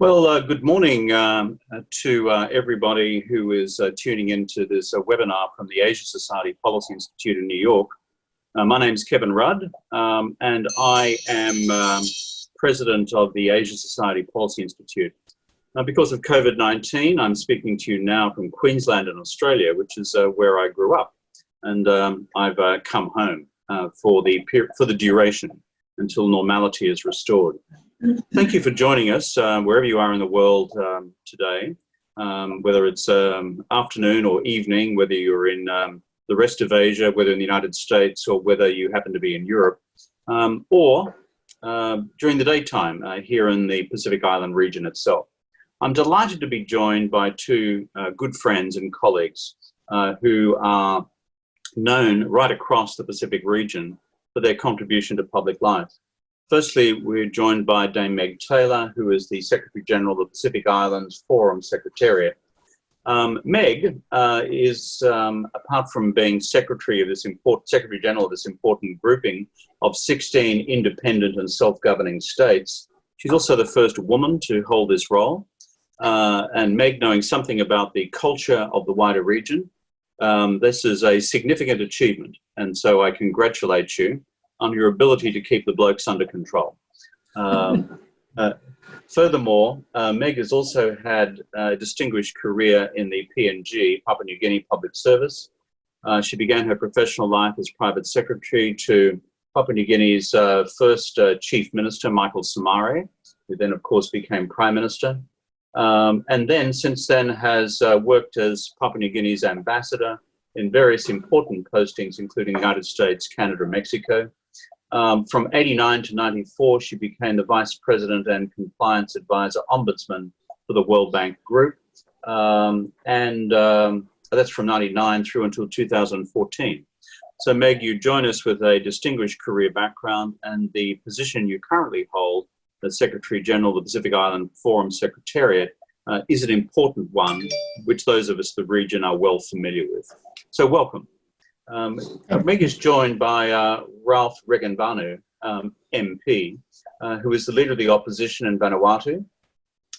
Good morning to everybody who is tuning into this webinar from the Asia Society Policy Institute in New York. My name is Kevin Rudd, and I am president of the Asia Society Policy Institute. Because of COVID-19, I'm speaking to you now from Queensland in Australia, which is where I grew up, and I've come home for the duration until normality is restored. Thank you for joining us wherever you are in the world today, whether it's afternoon or evening, whether you're in the rest of Asia, whether in the United States, or whether you happen to be in Europe, or during the daytime here in the Pacific Island region itself. I'm delighted to be joined by two good friends and colleagues who are known right across the Pacific region for their contribution to public life. Firstly, we're joined by Dame Meg Taylor, who is the Secretary General of the Pacific Islands Forum Secretariat. Meg is, apart from being Secretary General of this important grouping of 16 independent and self-governing states, she's also the first woman to hold this role. And Meg, knowing something about the culture of the wider region, this is a significant achievement, and so I congratulate you on your ability to keep the blokes under control. Furthermore, Meg has also had a distinguished career in the PNG, Papua New Guinea Public Service. She began her professional life as private secretary to Papua New Guinea's first chief minister, Michael Somare, who then, of course, became prime minister. And then, since then, has worked as Papua New Guinea's ambassador in various important postings, including the United States, Canada, and Mexico. From 89 to 94, she became the Vice President and Compliance Advisor Ombudsman for the World Bank Group. That's from 99 through until 2014. So Meg, you join us with a distinguished career background, and the position you currently hold as Secretary General of the Pacific Island Forum Secretariat is an important one, which those of us in the region are well familiar with. So welcome. Meg is joined by Ralph Regenvanu, MP, who is the leader of the opposition in Vanuatu.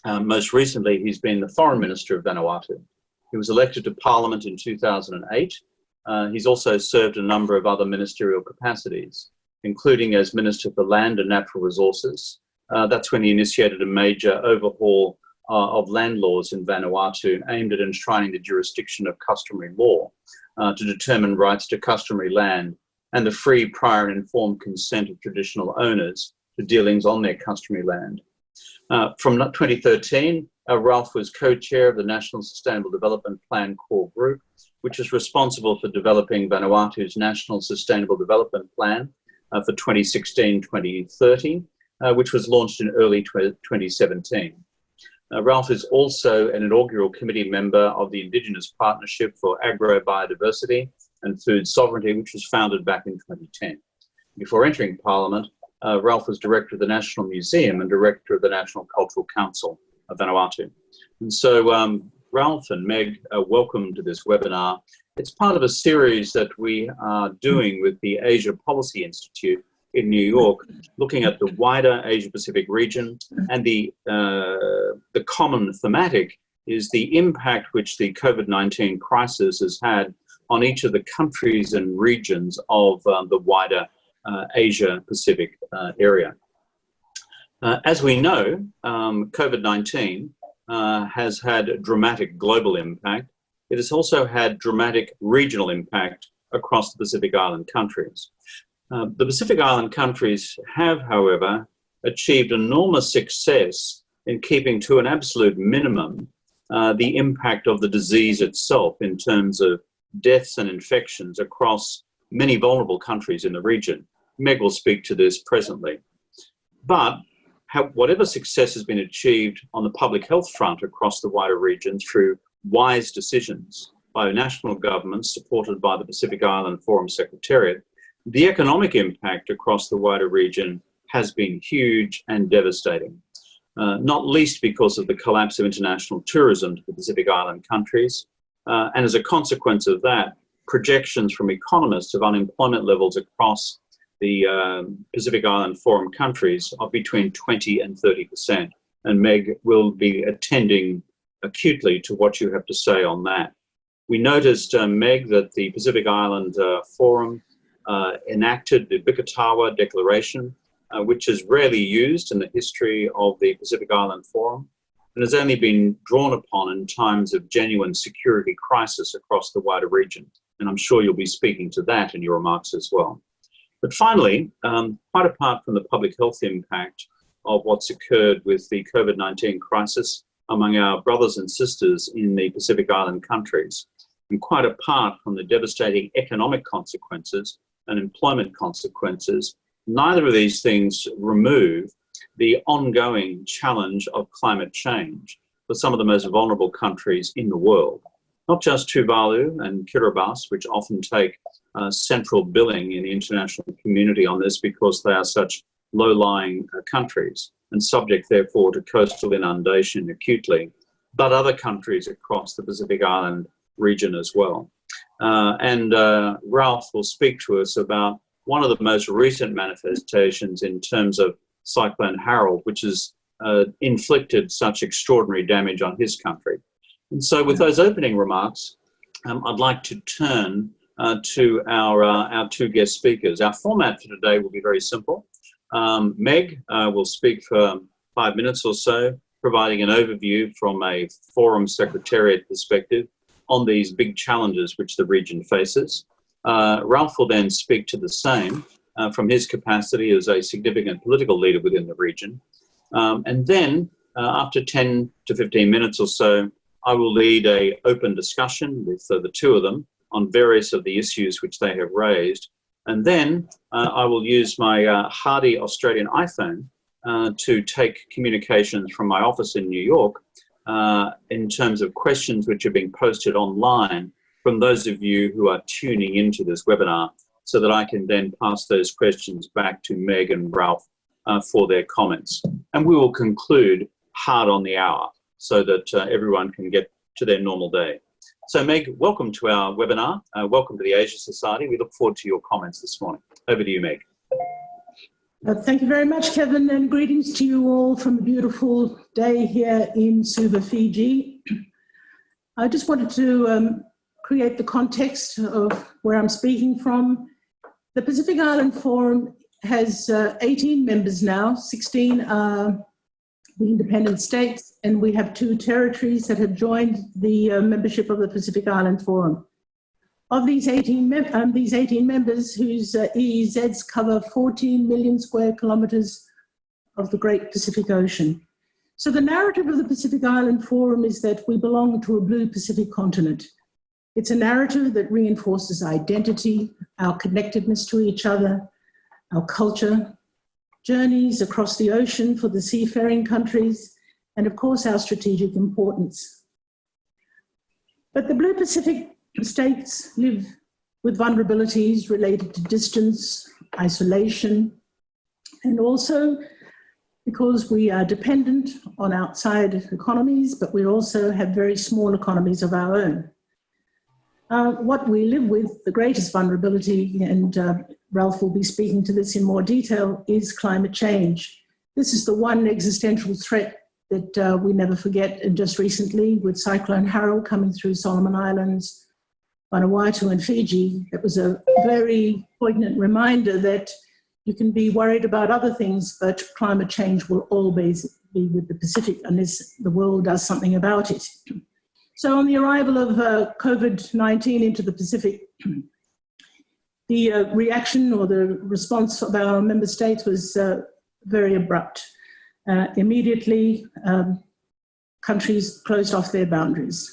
Most recently, he's been the Foreign Minister of Vanuatu. He was elected to Parliament in 2008. He's also served a number of other ministerial capacities, including as Minister for Land and Natural Resources. That's when he initiated a major overhaul of land laws in Vanuatu aimed at enshrining the jurisdiction of customary law to determine rights to customary land and the free, prior and informed consent of traditional owners to dealings on their customary land. From 2013, Ralph was co-chair of the National Sustainable Development Plan Core Group, which is responsible for developing Vanuatu's National Sustainable Development Plan for 2016-2030, which was launched in early 2017. Ralph is also an inaugural committee member of the Indigenous Partnership for Agro-Biodiversity and Food Sovereignty, which was founded back in 2010. Before entering Parliament, Ralph was Director of the National Museum and Director of the National Cultural Council of Vanuatu. And so Ralph and Meg, welcome to this webinar. It's part of a series that we are doing with the Asia Policy Institute in New York, looking at the wider Asia-Pacific region, and the common thematic is the impact which the COVID-19 crisis has had on each of the countries and regions of the wider Asia-Pacific area. As we know, COVID-19 has had a dramatic global impact. It has also had dramatic regional impact across the Pacific Island countries. The Pacific Island countries have, however, achieved enormous success in keeping to an absolute minimum the impact of the disease itself in terms of deaths and infections across many vulnerable countries in the region. Meg will speak to this presently. But whatever success has been achieved on the public health front across the wider region through wise decisions by national governments supported by the Pacific Island Forum Secretariat, the economic impact across the wider region has been huge and devastating, not least because of the collapse of international tourism to the Pacific Island countries. And as a consequence of that, projections from economists of unemployment levels across the Pacific Island Forum countries of between 20 and 30%. and Meg will be attending acutely to what you have to say on that. We noticed, Meg, that the Pacific Island Forum enacted the Bikatawa Declaration, which is rarely used in the history of the Pacific Island Forum and has only been drawn upon in times of genuine security crisis across the wider region. And I'm sure you'll be speaking to that in your remarks as well. But finally, quite apart from the public health impact of what's occurred with the COVID-19 crisis among our brothers and sisters in the Pacific Island countries, and quite apart from the devastating economic consequences and employment consequences, neither of these things remove the ongoing challenge of climate change for some of the most vulnerable countries in the world. Not just Tuvalu and Kiribati, which often take central billing in the international community on this because they are such low-lying countries and subject, therefore, to coastal inundation acutely, but other countries across the Pacific Island region as well. Ralph will speak to us about one of the most recent manifestations in terms of Cyclone Harold, which has inflicted such extraordinary damage on his country. And so with those opening remarks, I'd like to turn to our two guest speakers. Our format for today will be very simple. Meg will speak for 5 minutes or so, providing an overview from a Forum Secretariat perspective on these big challenges which the region faces. Ralph will then speak to the same from his capacity as a significant political leader within the region. And then after 10 to 15 minutes or so, I will lead an open discussion with the two of them on various of the issues which they have raised. And then I will use my hardy Australian iPhone to take communications from my office in New York in terms of questions which are being posted online from those of you who are tuning into this webinar, so that I can then pass those questions back to Meg and Ralph for their comments. And we will conclude hard on the hour so that everyone can get to their normal day. So Meg, welcome to our webinar. Welcome to the Asia Society. We look forward to your comments this morning. Over to you, Meg. Thank you very much, Kevin, and greetings to you all from a beautiful day here in Suva, Fiji. I just wanted to create the context of where I'm speaking from. The Pacific Island Forum has 18 members now, 16 are the independent states, and we have 2 territories that have joined the membership of the Pacific Island Forum. Of these 18 members, whose EEZs cover 14 million square kilometres of the Great Pacific Ocean. So the narrative of the Pacific Island Forum is that we belong to a blue Pacific continent. It's a narrative that reinforces identity, our connectedness to each other, our culture, journeys across the ocean for the seafaring countries, and of course our strategic importance. But the blue Pacific states live with vulnerabilities related to distance, isolation, and also because we are dependent on outside economies, but we also have very small economies of our own. What we live with, the greatest vulnerability, and Ralph will be speaking to this in more detail, is climate change. This is the one existential threat that we never forget. And just recently, with Cyclone Harold coming through Solomon Islands, Vanuatu and Fiji, it was a very poignant reminder that you can be worried about other things, but climate change will always be with the Pacific unless the world does something about it. So on the arrival of COVID-19 into the Pacific, the reaction or the response of our member states was very abrupt. Immediately, countries closed off their boundaries.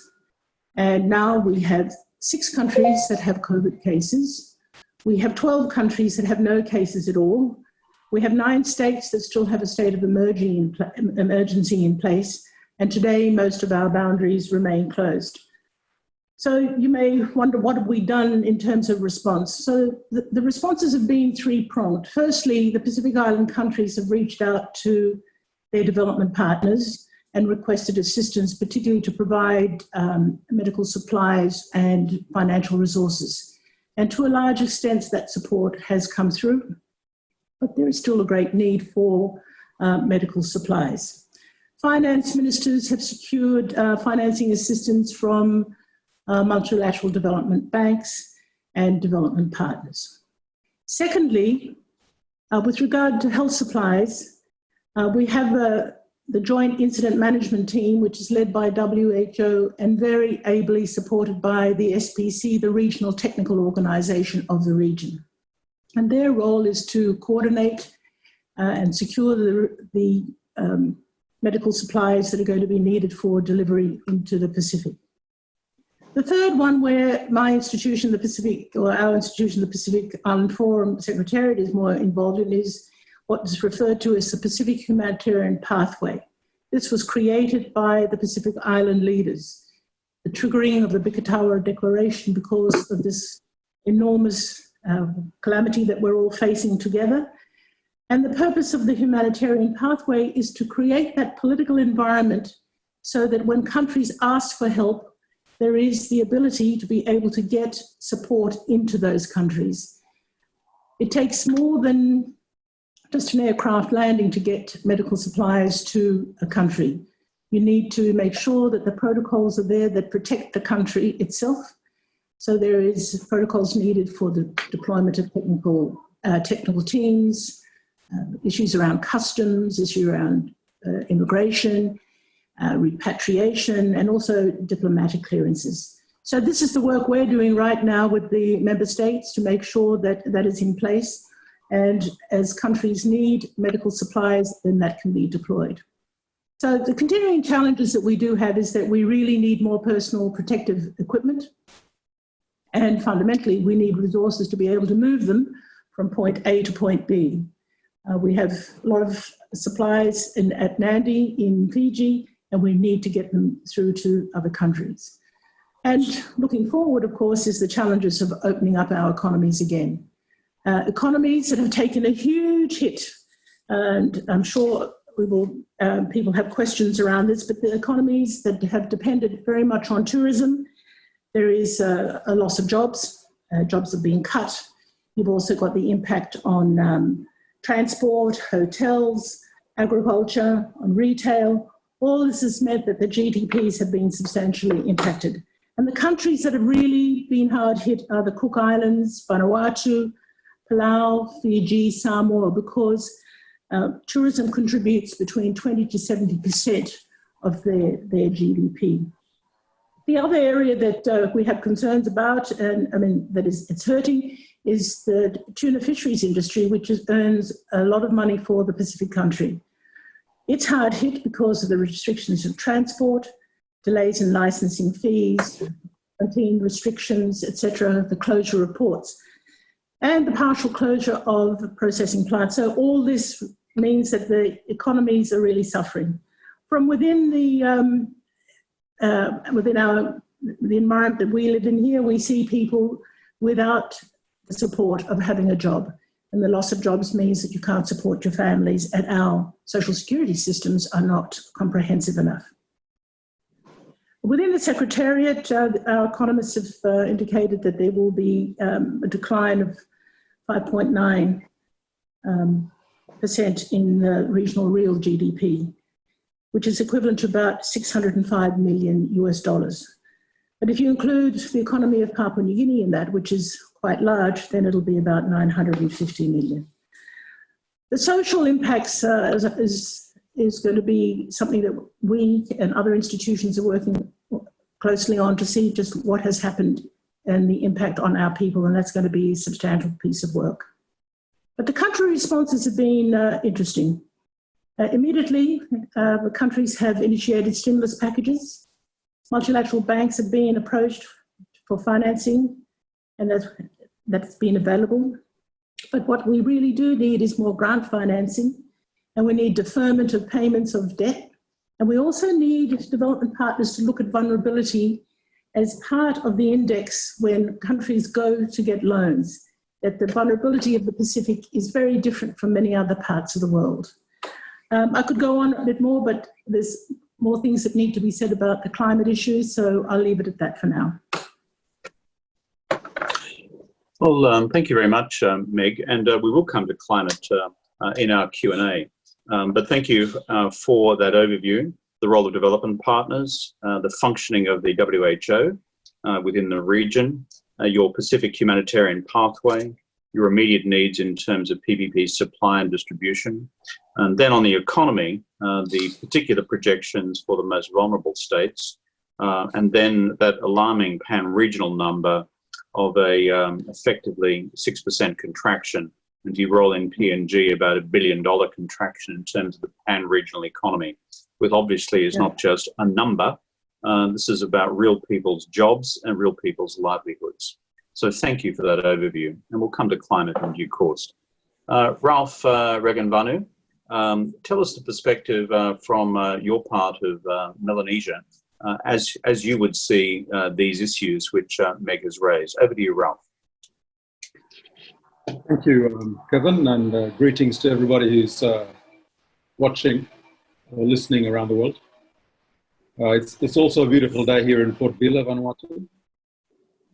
And now we have 6 countries that have COVID cases. We have 12 countries that have no cases at all. We have 9 states that still have a state of emergency in place. And today, most of our boundaries remain closed. So you may wonder, what have we done in terms of response? So the responses have been 3-pronged. Firstly, the Pacific Island countries have reached out to their development partners and requested assistance, particularly to provide medical supplies and financial resources. And to a large extent, that support has come through, but there is still a great need for medical supplies. finance ministers have secured financing assistance from multilateral development banks and development partners. Secondly, with regard to health supplies, we have the Joint Incident Management Team, which is led by WHO and very ably supported by the SPC, the Regional Technical Organisation of the region. And their role is to coordinate and secure the medical supplies that are going to be needed for delivery into the Pacific. The third one, where my institution, the Pacific, or our institution, the Pacific Island Forum Secretariat, is more involved in, is what is referred to as the Pacific Humanitarian Pathway. This was created by the Pacific Island leaders, the triggering of the Bikatawa Declaration because of this enormous calamity that we're all facing together. And the purpose of the humanitarian pathway is to create that political environment so that when countries ask for help, there is the ability to be able to get support into those countries. It takes more than just an aircraft landing to get medical supplies to a country. You need to make sure that the protocols are there that protect the country itself. So there is protocols needed for the deployment of technical teams, issues around customs, issues around immigration, repatriation, and also diplomatic clearances. So this is the work we're doing right now with the member states to make sure that that is in place. And as countries need medical supplies, then that can be deployed. So the continuing challenges that we do have is that we really need more personal protective equipment. And fundamentally, we need resources to be able to move them from point A to point B. We have a lot of supplies at Nadi in Fiji, and we need to get them through to other countries. And looking forward, of course, is the challenges of opening up our economies again. Economies that have taken a huge hit, and I'm sure people have questions around this, but the economies that have depended very much on tourism, there is a loss of jobs. Jobs are being cut. You've also got the impact on transport, hotels, agriculture, on retail. All this has meant that the GDPs have been substantially impacted. And the countries that have really been hard hit are the Cook Islands, Vanuatu, Palau, Fiji, Samoa, because tourism contributes between 20 to 70% of their GDP. The other area that we have concerns about, and I mean, it's hurting, is the tuna fisheries industry, which earns a lot of money for the Pacific country. It's hard hit because of the restrictions of transport, delays in licensing fees, quarantine restrictions, etc., the closure of ports, and the partial closure of processing plants. So all this means that the economies are really suffering. From within the environment that we live in here, we see people without the support of having a job. And the loss of jobs means that you can't support your families, and our social security systems are not comprehensive enough. Within the Secretariat, our economists have indicated that there will be a decline of 5.9% in the regional real GDP, which is equivalent to about $605 million US. But if you include the economy of Papua New Guinea in that, which is quite large, then it'll be about 950 million. The social impacts is going to be something that we and other institutions are working closely on to see just what has happened and the impact on our people, and that's going to be a substantial piece of work. But the country responses have been interesting. Immediately, the countries have initiated stimulus packages. Multilateral banks have been approached for financing, and that's been available. But what we really do need is more grant financing, and we need deferment of payments of debt. And we also need development partners to look at vulnerability as part of the index when countries go to get loans, that the vulnerability of the Pacific is very different from many other parts of the world. I could go on a bit more, but there's more things that need to be said about the climate issues, so I'll leave it at that for now. Well, thank you very much, Meg, and we will come to climate in our Q&A. But thank you for that overview, the role of development partners, the functioning of the WHO within the region, your Pacific humanitarian pathway, your immediate needs in terms of PPP supply and distribution, and then on the economy, the particular projections for the most vulnerable states, and then that alarming pan-regional number of a effectively 6% contraction. And you roll in PNG, about $1 billion contraction in terms of the pan-regional economy, with obviously is not just a number. This is about real people's jobs and real people's livelihoods. So thank you for that overview, and we'll come to climate in due course. Ralph Regenvanu, tell us the perspective from your part of Melanesia, as you would see these issues which Meg has raised. Over to you, Ralph. Thank you, Kevin, and greetings to everybody who's watching or listening around the world. It's also a beautiful day here in Port Vila, Vanuatu,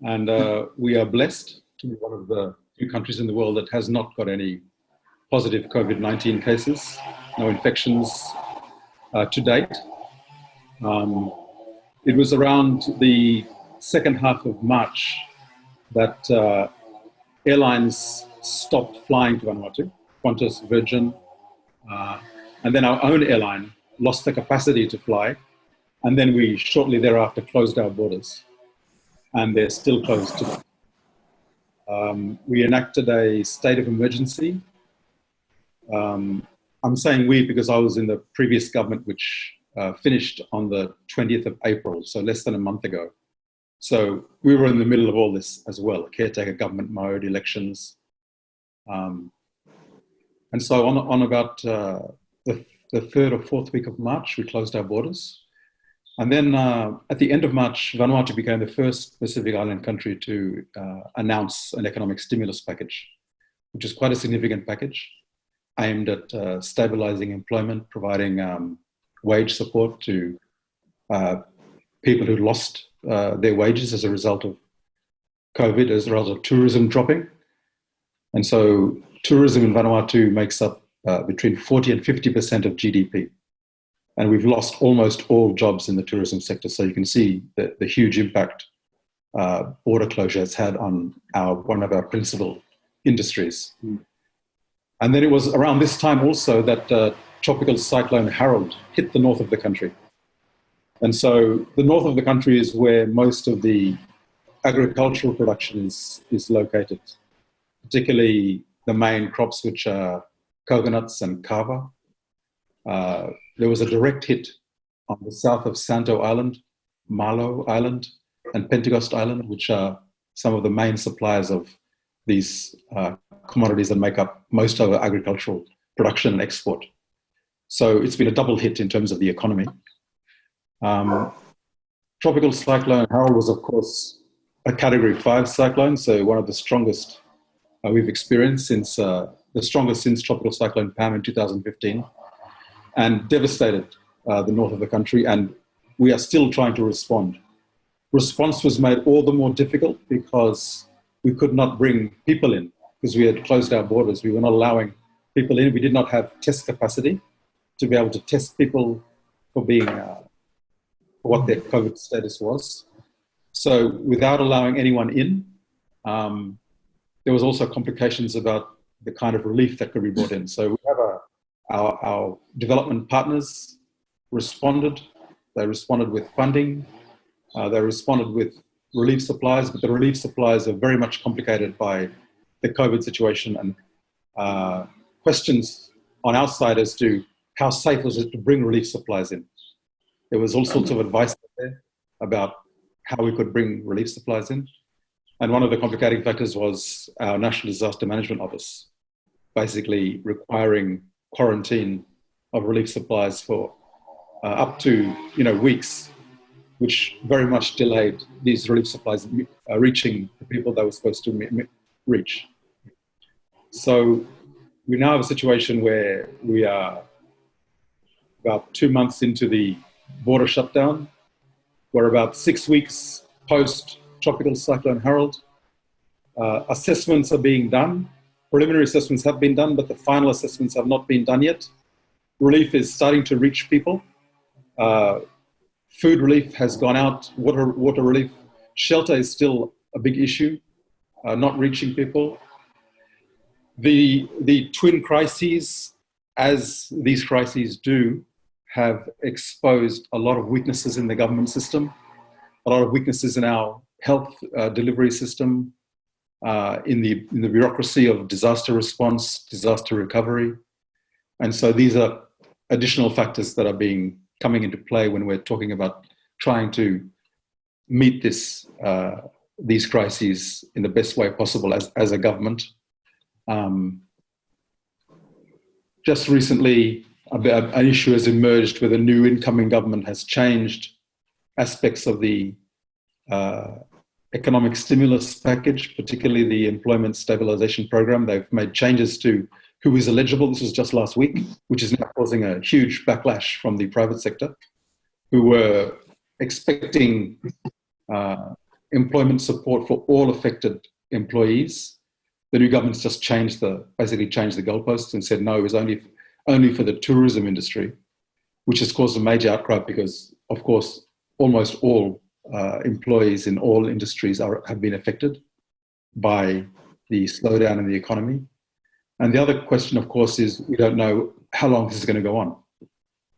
and we are blessed to be one of the few countries in the world that has not got any positive COVID-19 cases, no infections to date. It was around the second half of March that airlines stopped flying to Vanuatu, Qantas, Virgin, and then our own airline lost the capacity to fly. And then we shortly thereafter closed our borders, and they're still closed today. We enacted a state of emergency. I'm saying we because I was in the previous government, which finished on the 20th of April, so less than a month ago. So we were in the middle of all this as well, caretaker government mode, elections. And so on about the third or fourth week of March, we closed our borders. And then at the end of March, Vanuatu became the first Pacific Island country to announce an economic stimulus package, which is quite a significant package aimed at stabilizing employment, providing wage support to people who lost their wages as a result of COVID, as a result of tourism dropping. And so tourism in Vanuatu makes up between 40 and 50% of GDP. And we've lost almost all jobs in the tourism sector. So you can see the huge impact border closure has had on one of our principal industries. And then it was around this time also that tropical cyclone Harold hit the north of the country. And so the north of the country is where most of the agricultural production is located, particularly the main crops, which are coconuts and kava. There was a direct hit on the south of Santo Island, Malo Island, and Pentecost Island, which are some of the main suppliers of these commodities that make up most of our agricultural production and export. So it's been a double hit in terms of the economy. Tropical cyclone Harold was, of course, a Category 5 cyclone, so one of the strongest we've experienced since the strongest since Tropical Cyclone Pam in 2015, and devastated the north of the country. And we are still trying to respond. Response was made all the more difficult because we could not bring people in because we had closed our borders. We were not allowing people in. We did not have test capacity to be able to test people for being for what their COVID status was. So without allowing anyone in, there was also complications about the kind of relief that could be brought in. So we have our development partners responded. They responded with funding. They responded with relief supplies, but the relief supplies are very much complicated by the COVID situation and questions on our side as to how safe was it to bring relief supplies in. There was all sorts of advice there about how we could bring relief supplies in. And one of the complicating factors was our National Disaster Management Office basically requiring quarantine of relief supplies for up to weeks, which very much delayed these relief supplies reaching the people that were supposed to reach. So we now have a situation where we are about 2 months into the border shutdown. We're about 6 weeks post Tropical Cyclone Harold. Assessments are being done. Preliminary assessments have been done, but the final assessments have not been done yet. relief is starting to reach people. Food relief has gone out, water relief. Shelter is still a big issue, not reaching people. The twin crises, as these crises do, have exposed a lot of weaknesses in the government system, a lot of weaknesses in our health delivery system, in the bureaucracy of disaster response, disaster recovery. And so these are additional factors that are coming into play when we're talking about trying to meet these crises in the best way possible as a government. Just recently, an issue has emerged where the new incoming government has changed aspects of the economic stimulus package, particularly the employment stabilization program. They've made changes to who is eligible. This was just last week, which is now causing a huge backlash from the private sector, who were expecting employment support for all affected employees. The new government's just basically changed the goalposts and said no, it was only for the tourism industry, which has caused a major outcry because, of course, almost all employees in all industries have been affected by the slowdown in the economy. And the other question, of course, is we don't know how long this is going to go on.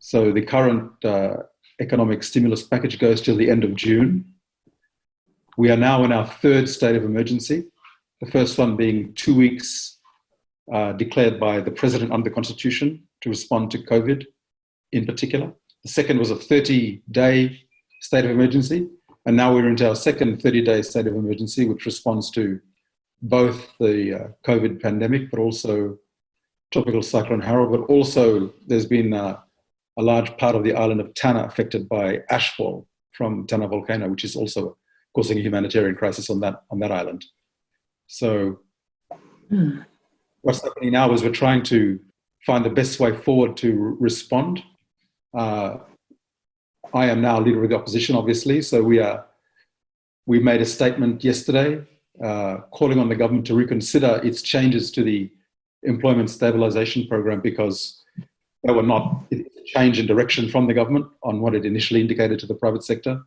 So the current economic stimulus package goes till the end of June. We are now in our third state of emergency, the first one being 2 weeks declared by the president under the Constitution to respond to COVID in particular. The second was a 30-day state of emergency. And now we're into our second 30-day state of emergency, which responds to both the COVID pandemic, but also Tropical Cyclone Harold, but also there's been a large part of the island of Tanna affected by ashfall from Tanna volcano, which is also causing a humanitarian crisis on that island. So what's happening now is we're trying to find the best way forward to respond. I am now leader of the opposition, obviously, so we made a statement yesterday calling on the government to reconsider its changes to the employment stabilization program because they were not a change in direction from the government on what it initially indicated to the private sector.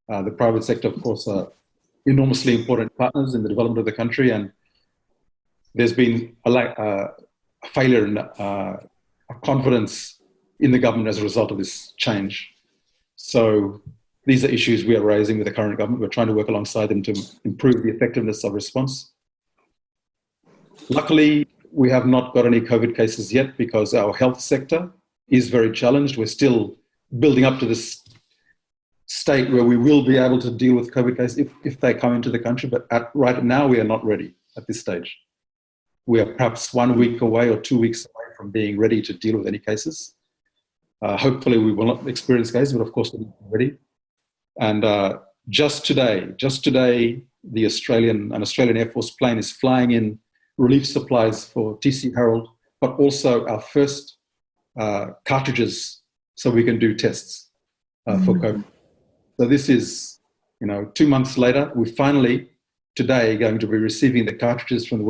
The private sector, of course, are enormously important partners in the development of the country, and there's been a failure in confidence in the government as a result of this change. So these are issues we are raising with the current government. We're trying to work alongside them to improve the effectiveness of response. Luckily, we have not got any COVID cases yet because our health sector is very challenged. We're still building up to this state where we will be able to deal with COVID cases if they come into the country, but right now we are not ready at this stage. We are perhaps 1 week away or 2 weeks away from being ready to deal with any cases. Hopefully we will not experience cases, but of course we're ready. And just today, an Australian Air Force plane is flying in relief supplies for TC Harold, but also our first cartridges so we can do tests for COVID. So this is, 2 months later, we're finally today going to be receiving the cartridges from the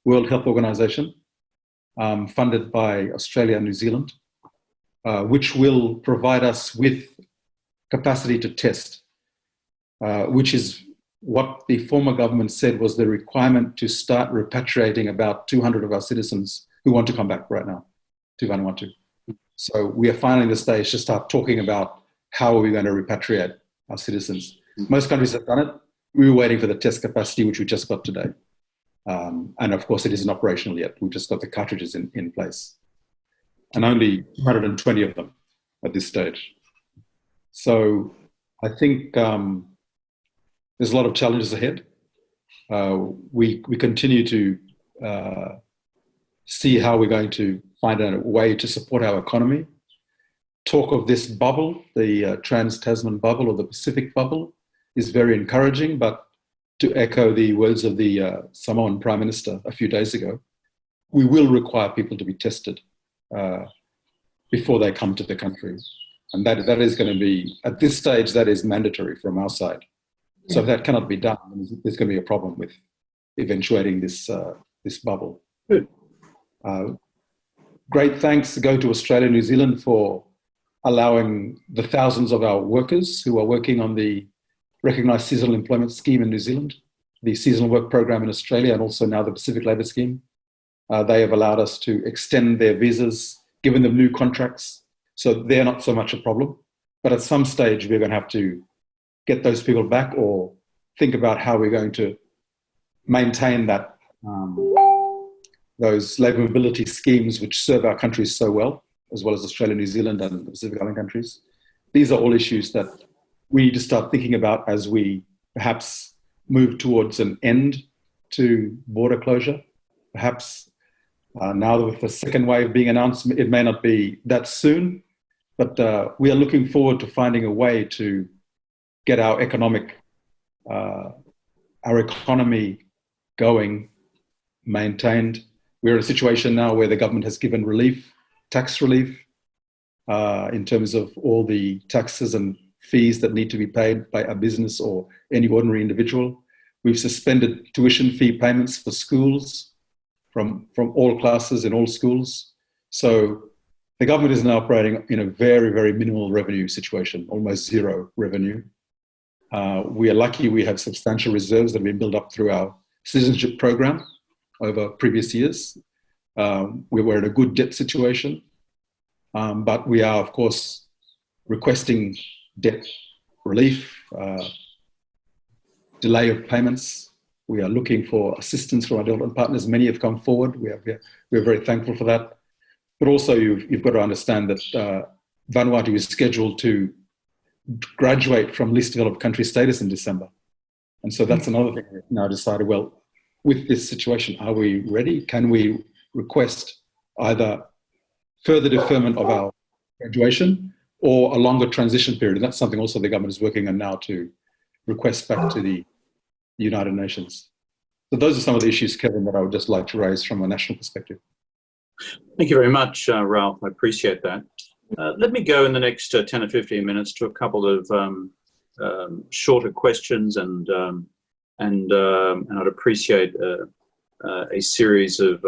World Health Organization, funded by Australia and New Zealand, which will provide us with capacity to test, which is what the former government said was the requirement to start repatriating about 200 of our citizens who want to come back right now to Vanuatu. So we are finally in the stage to start talking about how are we going to repatriate our citizens. Most countries have done it. We were waiting for the test capacity, which we just got today. And of course, it isn't operational yet. We've just got the cartridges in place. And only 220 of them at this stage. So I think there's a lot of challenges ahead. We continue to see how we're going to find a way to support our economy. Talk of this bubble, the Trans-Tasman bubble or the Pacific bubble, is very encouraging, but to echo the words of the Samoan Prime Minister a few days ago, we will require people to be tested before they come to the country. And that is going to be, at this stage, that is mandatory from our side. So if that cannot be done, there's going to be a problem with eventuating this bubble. great thanks go to Australia and New Zealand for allowing the thousands of our workers who are working on the recognised seasonal employment scheme in New Zealand, the seasonal work program in Australia, and also now the Pacific Labour Scheme. They have allowed us to extend their visas, given them new contracts, so they're not so much a problem. But at some stage, we're going to have to get those people back or think about how we're going to maintain that those labour mobility schemes which serve our countries so well as Australia, New Zealand and the Pacific Island countries. These are all issues that we need to start thinking about as we perhaps move towards an end to border closure. Perhaps now with the second wave being announced, it may not be that soon, but we are looking forward to finding a way to get our economy going, maintained. We're in a situation now where the government has given relief, tax relief, in terms of all the taxes and fees that need to be paid by a business or any ordinary individual. We've suspended tuition fee payments for schools from all classes in all schools. So the government is now operating in a very, very minimal revenue situation, almost zero revenue. We are lucky we have substantial reserves that have been built up through our citizenship program over previous years. We were in a good debt situation, but we are, of course, requesting debt relief, delay of payments. We are looking for assistance from our development partners. Many have come forward. We're very thankful for that. But also, you've got to understand that Vanuatu is scheduled to graduate from least developed country status in December. And so that's another thing we've now decided, well, with this situation, are we ready? Can we request either further deferment of our graduation or a longer transition period? And that's something also the government is working on now to request back to the United Nations. So those are some of the issues, Kevin, that I would just like to raise from a national perspective. Thank you very much, Ralph. I appreciate that. Let me go in the next 10 or 15 minutes to a couple of shorter questions, and I'd appreciate a series of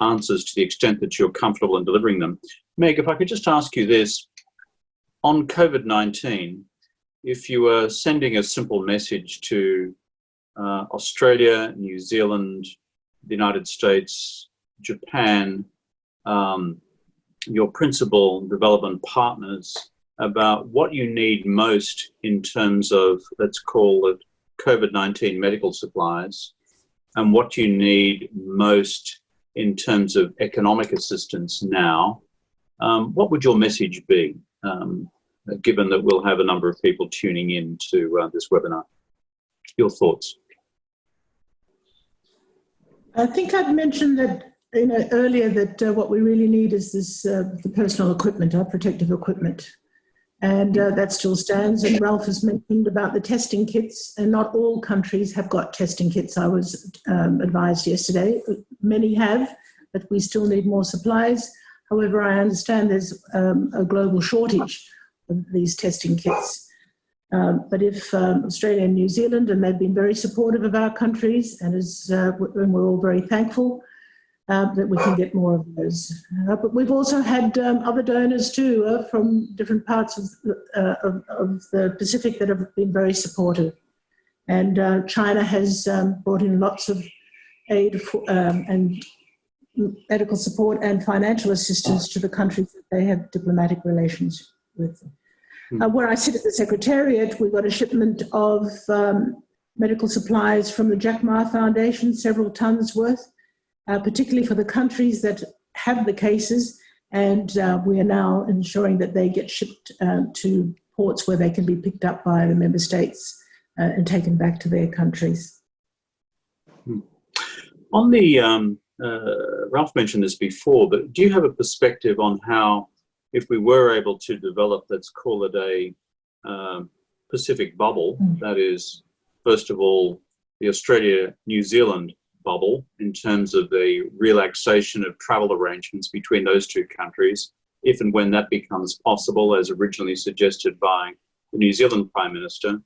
answers to the extent that you're comfortable in delivering them. Meg, if I could just ask you this. On COVID-19, if you were sending a simple message to Australia, New Zealand, the United States, Japan, your principal development partners, about what you need most in terms of, let's call it, COVID-19 medical supplies, and what you need most in terms of economic assistance now, what would your message be, given that we'll have a number of people tuning in to this webinar? Your thoughts? I think I've mentioned that earlier that what we really need is this the personal equipment, our protective equipment. And that still stands. And Ralph has mentioned about the testing kits, and not all countries have got testing kits. I was advised yesterday. Many have, but we still need more supplies. However, I understand there's a global shortage of these testing kits. But if Australia and New Zealand, and they've been very supportive of our countries, and we're all very thankful, that we can get more of those. But we've also had other donors too from different parts of the Pacific that have been very supportive. And China has brought in lots of aid and medical support and financial assistance to the countries that they have diplomatic relations with. Where I sit at the Secretariat, we got a shipment of medical supplies from the Jack Ma Foundation, several tons worth, particularly for the countries that have the cases, and we are now ensuring that they get shipped to ports where they can be picked up by the member states and taken back to their countries. On the, Ralph mentioned this before, but do you have a perspective on how, if we were able to develop, let's call it a Pacific bubble, that is, first of all, the Australia-New Zealand bubble in terms of the relaxation of travel arrangements between those two countries, if and when that becomes possible, as originally suggested by the New Zealand Prime Minister,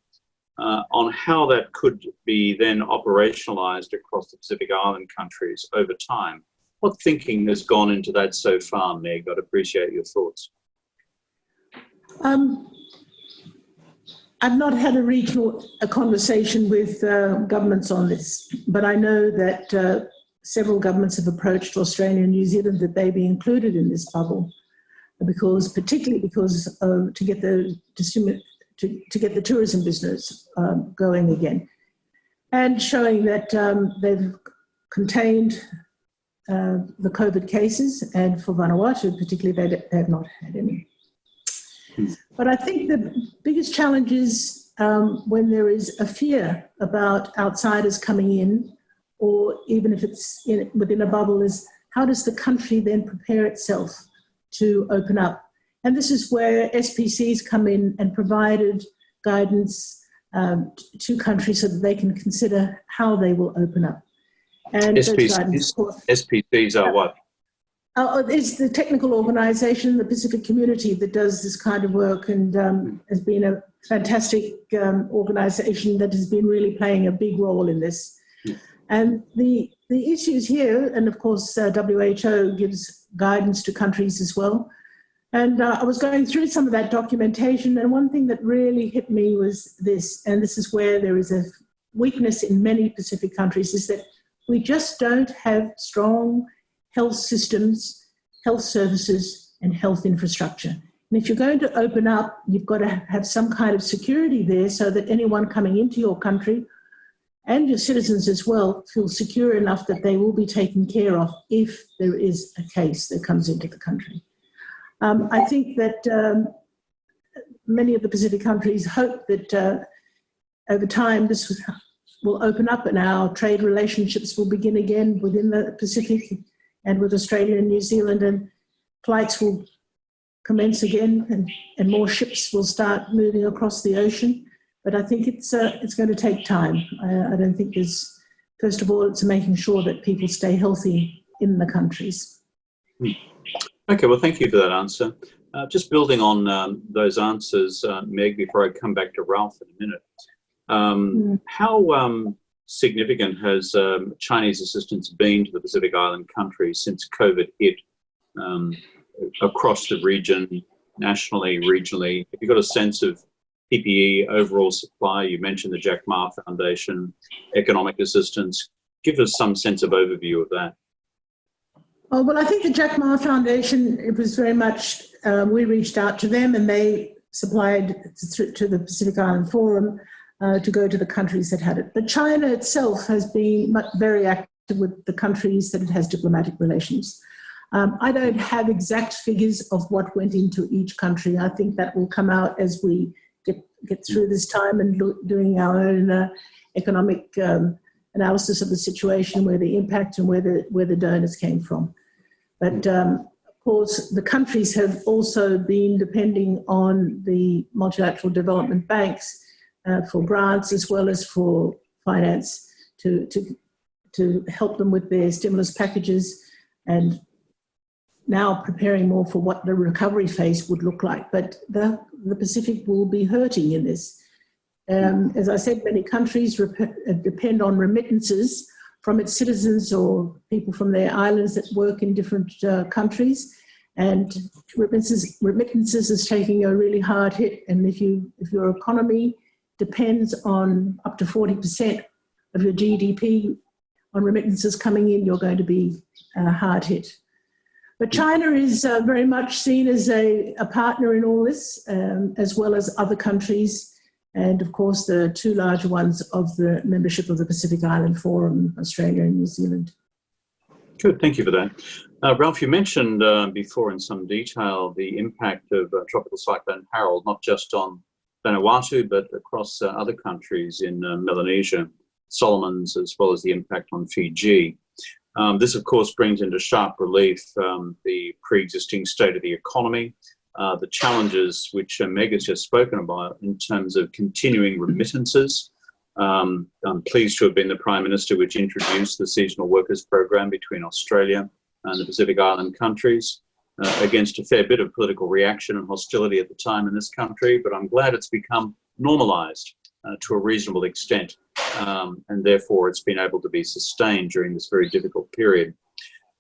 on how that could be then operationalised across the Pacific Island countries over time. What thinking has gone into that so far, Meg? I'd appreciate your thoughts. I've not had a conversation with governments on this, but I know that several governments have approached Australia and New Zealand that they be included in this bubble, particularly because to get the tourism business going again, and showing that they've contained the COVID cases, and for Vanuatu particularly, they have not had any. But I think the biggest challenge is when there is a fear about outsiders coming in, or even if it's within a bubble, is how does the country then prepare itself to open up? And this is where SPCs come in and provided guidance to countries so that they can consider how they will open up. And SPCs are what? It's the technical organisation, the Pacific Community, that does this kind of work, and has been a fantastic organisation that has been really playing a big role in this. And the issues here, and of course WHO gives guidance to countries as well. And I was going through some of that documentation, and one thing that really hit me was this, and this is where there is a weakness in many Pacific countries, is that we just don't have strong health systems, health services, and health infrastructure. And if you're going to open up, you've got to have some kind of security there so that anyone coming into your country, and your citizens as well, feel secure enough that they will be taken care of if there is a case that comes into the country. I think that many of the Pacific countries hope that over time this will open up and our trade relationships will begin again within the Pacific and with Australia and New Zealand, and flights will commence again, and more ships will start moving across the ocean. But I think it's going to take time. I don't think first of all, it's making sure that people stay healthy in the countries. Okay, well, thank you for that answer. Just building on those answers, Meg, before I come back to Ralph in a minute, how significant has Chinese assistance been to the Pacific Island countries since COVID hit across the region, nationally, regionally? Have you got a sense of PPE overall supply? You mentioned the Jack Ma Foundation, economic assistance. Give us some sense of overview of that. Oh, well, I think the Jack Ma Foundation, it was very much, we reached out to them and they supplied to the Pacific Island Forum to go to the countries that had it. But China itself has been very active with the countries that it has diplomatic relations. I don't have exact figures of what went into each country. I think that will come out as we get through this time and doing our own economic analysis of the situation, where the impact and where the donors came from. But of course, the countries have also been depending on the multilateral development banks for grants as well as for finance to help them with their stimulus packages, and now preparing more for what the recovery phase would look like. But the Pacific will be hurting in this. As I said, many countries depend on remittances from its citizens or people from their islands that work in different countries, and remittances is taking a really hard hit. And if your economy depends on up to 40% of your GDP on remittances coming in, you're going to be hard hit. But China is very much seen as a partner in all this, as well as other countries, and of course the two larger ones of the membership of the Pacific Island Forum, Australia and New Zealand. Good, thank you for that. Ralph, you mentioned before in some detail the impact of Tropical Cyclone Harold, not just on Vanuatu, but across other countries in Melanesia, Solomons, as well as the impact on Fiji. This, of course, brings into sharp relief the pre-existing state of the economy, the challenges which Meg has just spoken about in terms of continuing remittances. I'm pleased to have been the Prime Minister which introduced the Seasonal Workers Program between Australia and the Pacific Island countries, against a fair bit of political reaction and hostility at the time in this country, but I'm glad it's become normalised to a reasonable extent, and therefore it's been able to be sustained during this very difficult period.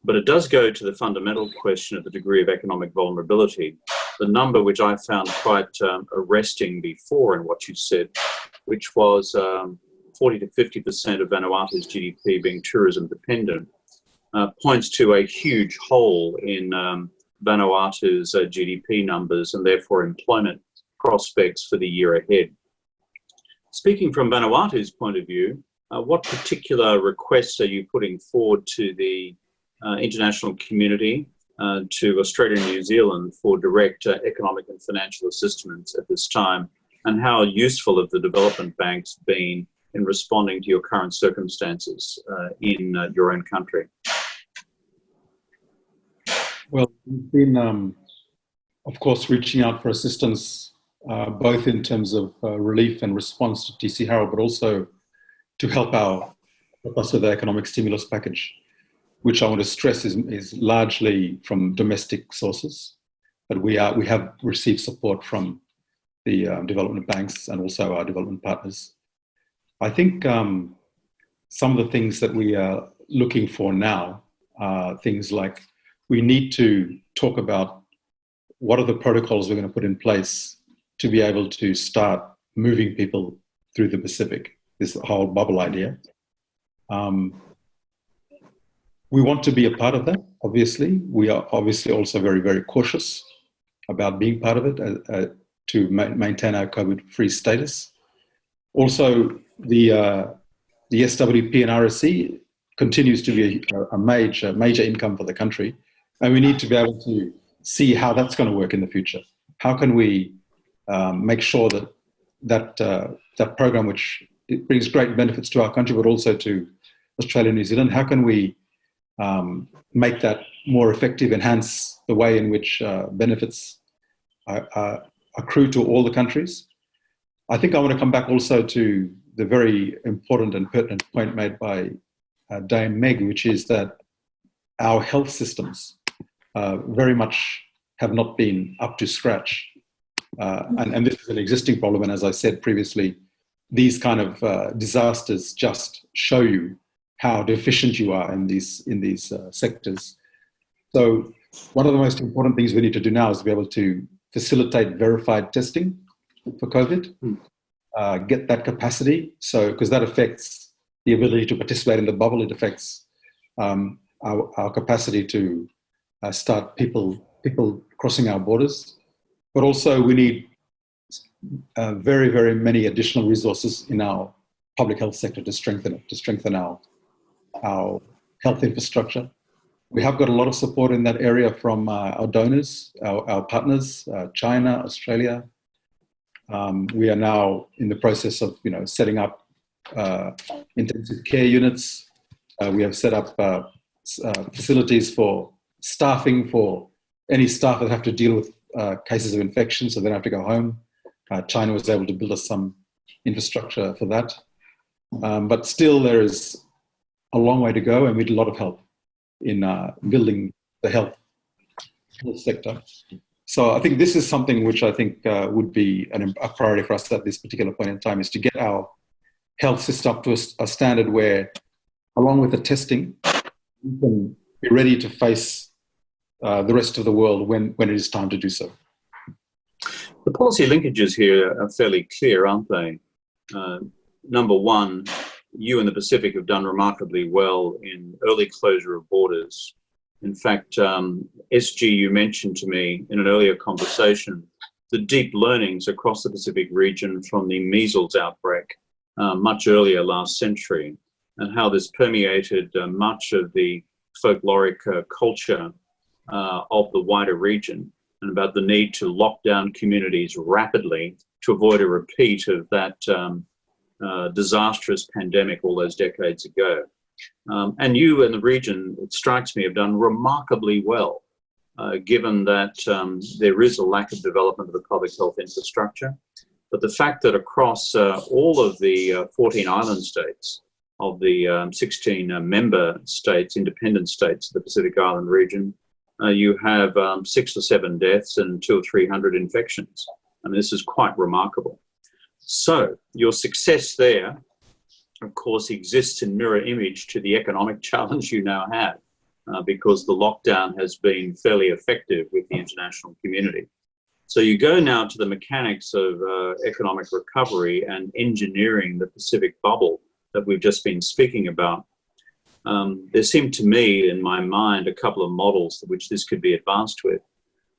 But it does go to the fundamental question of the degree of economic vulnerability. The number which I found quite arresting before in what you said, which was 40 to 50% of Vanuatu's GDP being tourism dependent, points to a huge hole in Vanuatu's GDP numbers and therefore employment prospects for the year ahead. Speaking from Vanuatu's point of view, what particular requests are you putting forward to the international community, to Australia and New Zealand for direct economic and financial assistance at this time? And how useful have the development banks been in responding to your current circumstances in your own country? Well, we've been, of course, reaching out for assistance, both in terms of relief and response to TC Harrow, but also to help us with the economic stimulus package, which I want to stress is largely from domestic sources. But we have received support from the development banks and also our development partners. I think some of the things that we are looking for now are things like we need to talk about what are the protocols we're going to put in place to be able to start moving people through the Pacific, this whole bubble idea. We want to be a part of that, obviously. We are obviously also very, very cautious about being part of it to maintain our COVID-free status. Also, the SWP and RSC continues to be a major income for the country, and we need to be able to see how that's going to work in the future. How can we make sure that program, which it brings great benefits to our country, but also to Australia and New Zealand, how can we make that more effective, enhance the way in which benefits accrue to all the countries? I think I want to come back also to the very important and pertinent point made by Dame Meg, which is that our health systems very much have not been up to scratch. And this is an existing problem. And as I said previously, these kind of disasters just show you how deficient you are in these sectors. So one of the most important things we need to do now is to be able to facilitate verified testing for COVID, get that capacity. So, because that affects the ability to participate in the bubble, it affects our capacity to start people crossing our borders. But also we need very, very many additional resources in our public health sector to strengthen it, to strengthen our health infrastructure. We have got a lot of support in that area from our donors, our partners, China, Australia. We are now in the process of setting up intensive care units. We have set up facilities for staffing for any staff that have to deal with cases of infection, so they don't have to go home. China was able to build us some infrastructure for that. But still there is a long way to go, and we need a lot of help in building the health sector. So I think this is something which I think would be a priority for us at this particular point in time, is to get our health system up to a standard where, along with the testing, we can be ready to face the rest of the world when it is time to do so. The policy linkages here are fairly clear, aren't they? Number one, you and the Pacific have done remarkably well in early closure of borders. In fact, SG, you mentioned to me in an earlier conversation the deep learnings across the Pacific region from the measles outbreak much earlier last century, and how this permeated much of the folkloric culture of the wider region, and about the need to lock down communities rapidly to avoid a repeat of that disastrous pandemic all those decades ago. And you and the region, it strikes me, have done remarkably well, given that there is a lack of development of the public health infrastructure. But the fact that across all of the 14 island states of the 16 member states, independent states of the Pacific Island region, you have 6 or 7 deaths and 200 or 300 infections. I mean, this is quite remarkable. So your success there, of course, exists in mirror image to the economic challenge you now have. because the lockdown has been fairly effective with the international community. So you go now to the mechanics of economic recovery and engineering the Pacific bubble that we've just been speaking about. There seem to me, in my mind, a couple of models which this could be advanced with.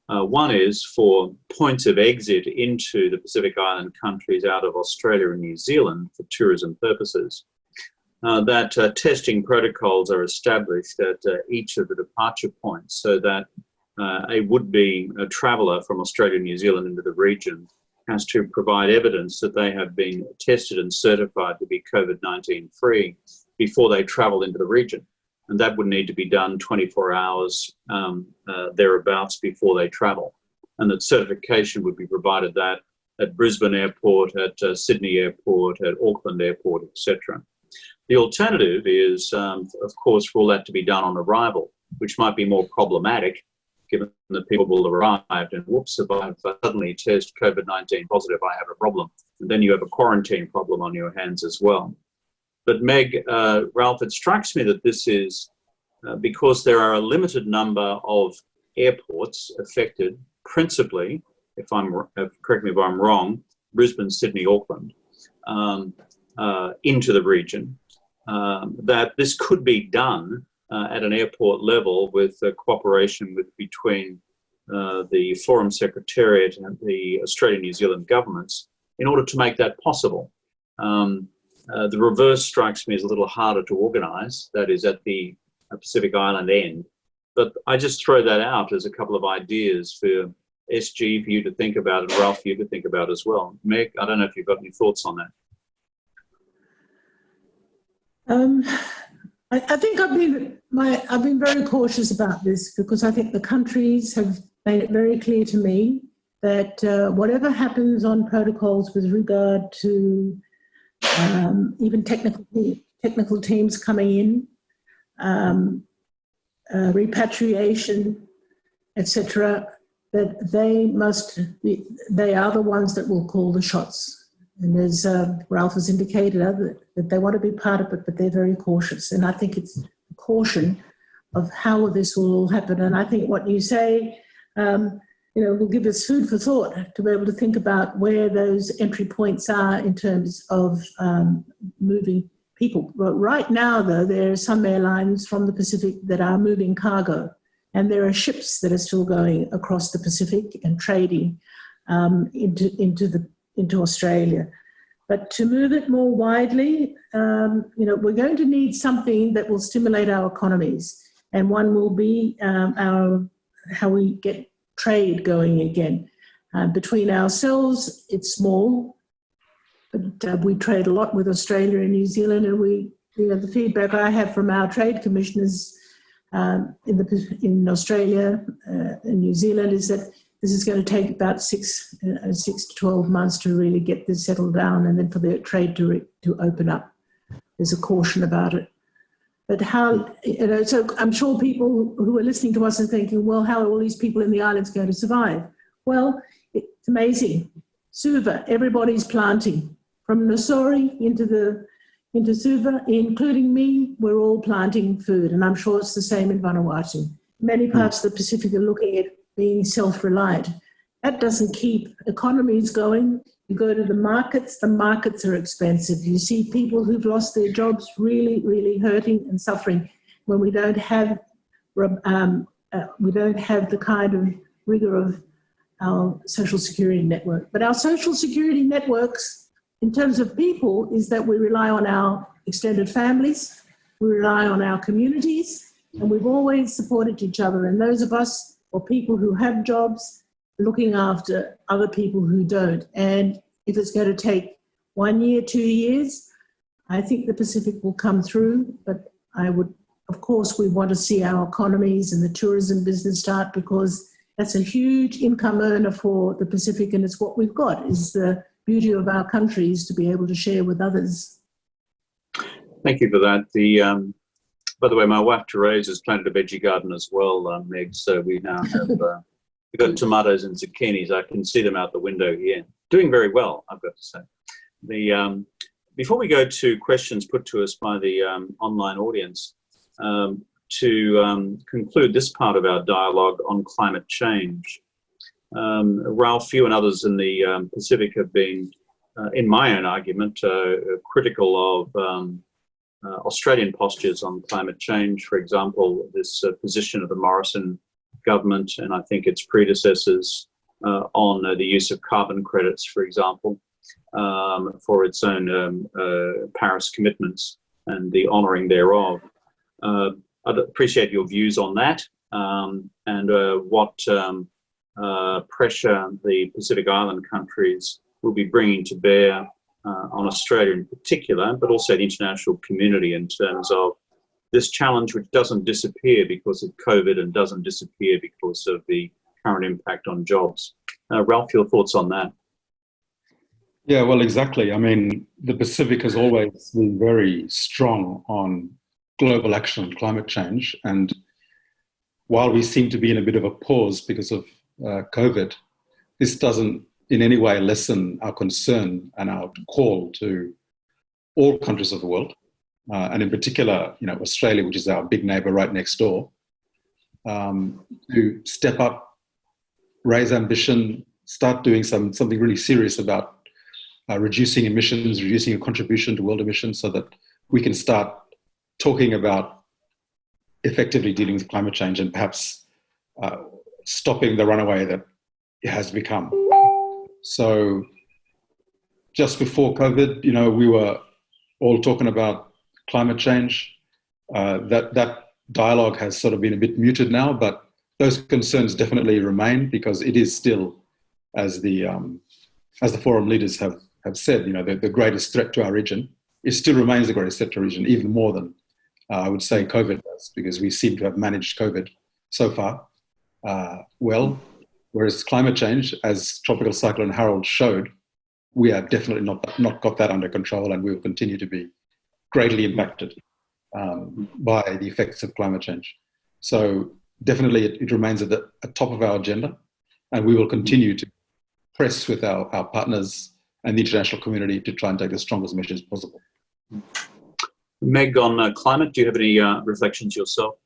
One is for points of exit into the Pacific Island countries out of Australia and New Zealand for tourism purposes. That testing protocols are established at each of the departure points so that a would-be traveller from Australia and New Zealand into the region has to provide evidence that they have been tested and certified to be COVID-19 free before they travel into the region. And that would need to be done 24 hours thereabouts before they travel. And that certification would be provided that at Brisbane Airport, at Sydney Airport, at Auckland Airport, etc. The alternative is, of course, for all that to be done on arrival, which might be more problematic given that people will arrive and whoops, if I suddenly test COVID-19 positive, I have a problem. And then you have a quarantine problem on your hands as well. But Meg, Ralph, it strikes me that this is because there are a limited number of airports affected, principally, correct me if I'm wrong, Brisbane, Sydney, Auckland, into the region, that this could be done at an airport level with cooperation between the Forum Secretariat and the Australian New Zealand governments in order to make that possible. The reverse strikes me as a little harder to organise, that is at the Pacific Island end. But I just throw that out as a couple of ideas for SG for you to think about and Ralph for you to think about as well. Meg, I don't know if you've got any thoughts on that. I think I've been very cautious about this because I think the countries have made it very clear to me that whatever happens on protocols with regard to even technical teams coming in, repatriation, etc., that they are the ones that will call the shots. And as Ralph has indicated, that they want to be part of it, but they're very cautious. And I think it's a caution of how this will all happen. And I think what you say, will give us food for thought to be able to think about where those entry points are in terms of moving people. But right now, though, there are some airlines from the Pacific that are moving cargo. And there are ships that are still going across the Pacific and trading into Australia. But to move it more widely, we're going to need something that will stimulate our economies. And one will be how we get trade going again. Between ourselves, it's small, but we trade a lot with Australia and New Zealand. And the feedback I have from our trade commissioners in Australia and New Zealand is that this is going to take about 6 to 12 months to really get this settled down and then for the trade to open up. There's a caution about it. But so I'm sure people who are listening to us are thinking, well, how are all these people in the islands going to survive? Well, it's amazing. Suva, everybody's planting. From Nassori into Suva, including me, we're all planting food. And I'm sure it's the same in Vanuatu. Many parts of the Pacific are looking at being self-reliant. That doesn't keep economies going. You go to the markets are expensive. You see people who've lost their jobs really, really hurting and suffering when we don't have the kind of rigor of our social security network. But our social security networks, in terms of people, is that we rely on our extended families, we rely on our communities, and we've always supported each other. And those of us, or people who have jobs, looking after other people who don't. And if it's going to take 1 year, 2 years, I think the Pacific will come through. But of course, we want to see our economies and the tourism business start because that's a huge income earner for the Pacific. And it's what we've got, is the beauty of our countries to be able to share with others. Thank you for that. By the way, my wife Therese has planted a veggie garden as well, Meg. So we now have we've got tomatoes and zucchinis. I can see them out the window here. Doing very well, I've got to say. Before we go to questions put to us by the online audience, to conclude this part of our dialogue on climate change. Ralph, you and others in the Pacific have been, in my own argument, critical of Australian postures on climate change. For example, this position of the Morrison government and I think its predecessors on the use of carbon credits, for example, for its own Paris commitments and the honouring thereof. I'd appreciate your views on that and what pressure the Pacific Island countries will be bringing to bear on Australia in particular, but also the international community in terms of this challenge which doesn't disappear because of COVID and doesn't disappear because of the current impact on jobs. Ralph, your thoughts on that? Yeah, well, exactly. I mean, the Pacific has always been very strong on global action on climate change. And while we seem to be in a bit of a pause because of COVID, this doesn't in any way lessen our concern and our call to all countries of the world, and in particular, Australia, which is our big neighbour right next door, to step up, raise ambition, start doing something really serious about reducing emissions, reducing a contribution to world emissions, so that we can start talking about effectively dealing with climate change and perhaps stopping the runaway that it has become. So just before COVID, we were all talking about climate change. That dialogue has sort of been a bit muted now, but those concerns definitely remain because it is still, as the forum leaders have said, the greatest threat to our region. It still remains the greatest threat to our region, even more than I would say COVID does, because we seem to have managed COVID so far well. Whereas climate change, as Tropical Cyclone Harold showed, we have definitely not got that under control, and we will continue to be greatly impacted by the effects of climate change. So definitely it remains at the top of our agenda, and we will continue to press with our partners and the international community to try and take the strongest measures possible. Meg, on climate, do you have any reflections yourself?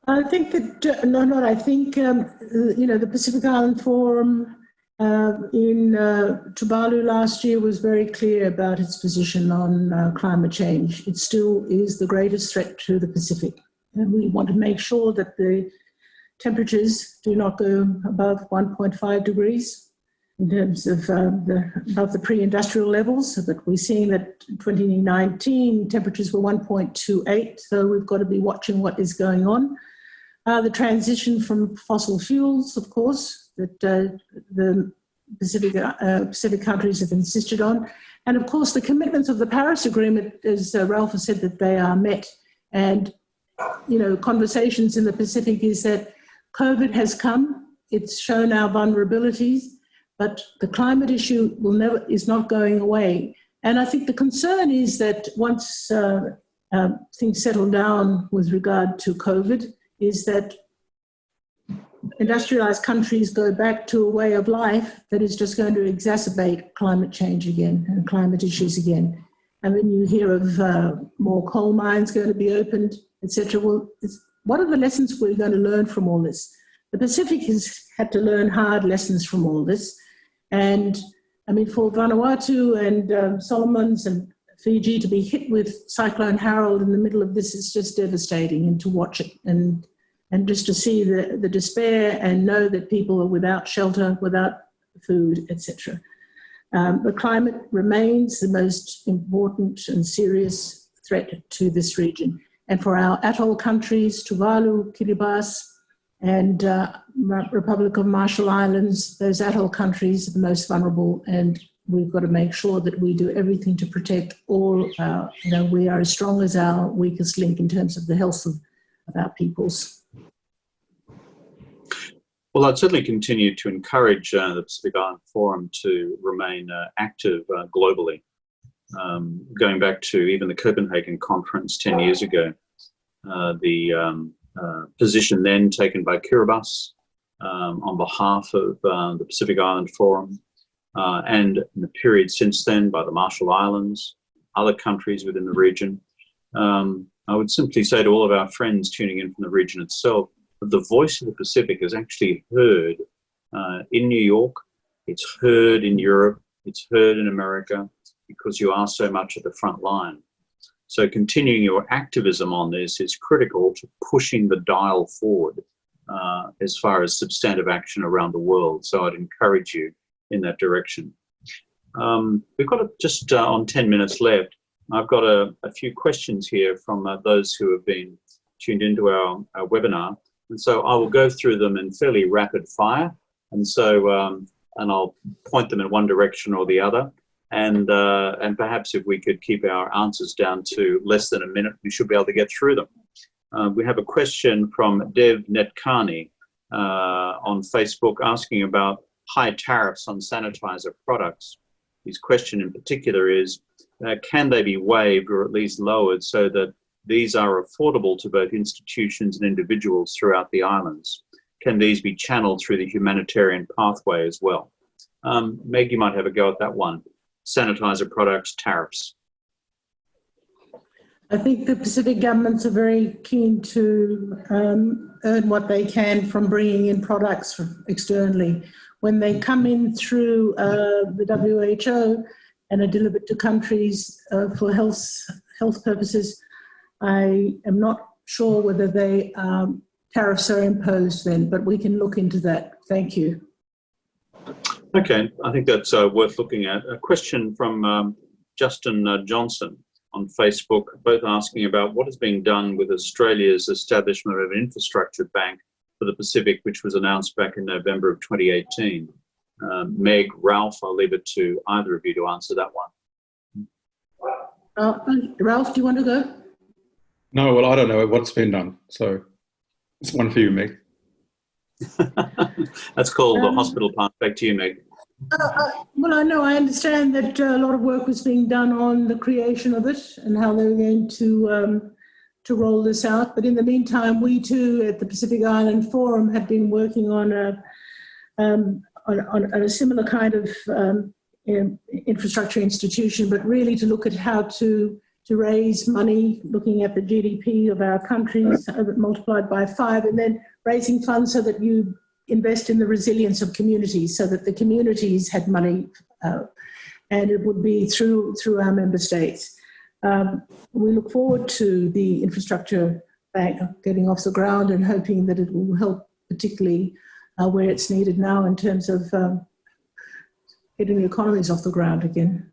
I think that, the Pacific Island Forum in Tuvalu last year was very clear about its position on climate change. It still is the greatest threat to the Pacific. And we want to make sure that the temperatures do not go above 1.5 degrees in terms of above the pre-industrial levels. But we're seeing that in 2019 temperatures were 1.28, so we've got to be watching what is going on. The transition from fossil fuels, of course, that the Pacific countries have insisted on. And of course, the commitments of the Paris Agreement, as Ralph has said, that they are met. And, conversations in the Pacific is that COVID has come, it's shown our vulnerabilities, but the climate issue is not going away. And I think the concern is that once things settle down with regard to COVID, is that industrialized countries go back to a way of life that is just going to exacerbate climate change again and climate issues again. And when you hear of more coal mines going to be opened, etc., well, what are the lessons we're going to learn from all this? The Pacific has had to learn hard lessons from all this. And I mean, for Vanuatu and Solomons and Fiji to be hit with Cyclone Harold in the middle of this is just devastating, and to watch it and just to see the despair and know that people are without shelter, without food, etc. The climate remains the most important and serious threat to this region. And for our atoll countries, Tuvalu, Kiribati, and Republic of Marshall Islands, those atoll countries are the most vulnerable, and we've got to make sure that we do everything to protect all our, we are as strong as our weakest link in terms of the health of our peoples. Well, I'd certainly continue to encourage the Pacific Island Forum to remain active globally. Going back to even the Copenhagen conference 10 years ago, the position then taken by Kiribati on behalf of the Pacific Island Forum, and in the period since then by the Marshall Islands, other countries within the region, I would simply say to all of our friends tuning in from the region itself, that the voice of the Pacific is actually heard in New York, it's heard in Europe, it's heard in America, because you are so much at the front line. So continuing your activism on this is critical to pushing the dial forward as far as substantive action around the world. So I'd encourage you in that direction. We've got just on 10 minutes left. I've got a few questions here from those who have been tuned into our webinar. And so I will go through them in fairly rapid fire. And so, and I'll point them in one direction or the other. And perhaps if we could keep our answers down to less than a minute, we should be able to get through them. We have a question from Dev Netkani on Facebook asking about high tariffs on sanitizer products. His question in particular is, can they be waived or at least lowered so that these are affordable to both institutions and individuals throughout the islands? Can these be channeled through the humanitarian pathway as well? Meg, you might have a go at that one. Sanitizer products, tariffs. I think the Pacific governments are very keen to earn what they can from bringing in products externally. When they come in through the WHO and are delivered to countries for health purposes, I am not sure whether tariffs are imposed then, but we can look into that. Thank you. Okay, I think that's worth looking at. A question from Justin Johnson on Facebook, both asking about what is being done with Australia's establishment of an infrastructure bank for the Pacific, which was announced back in November of 2018. Meg, Ralph, I'll leave it to either of you to answer that one. Ralph, do you want to go? No, well, I don't know what's been done. So it's one for you, Meg. That's called the hospital part. Back to you, Meg. Well, I understand that a lot of work was being done on the creation of it and how they were going to roll this out. But in the meantime, we too at the Pacific Island Forum have been working on a similar kind of infrastructure institution, but really to look at how to raise money, looking at the GDP of our countries multiplied by 5, and then raising funds so that you invest in the resilience of communities, so that the communities had money, and it would be through our member states. We look forward to the infrastructure bank getting off the ground and hoping that it will help, particularly where it's needed now in terms of getting the economies off the ground again.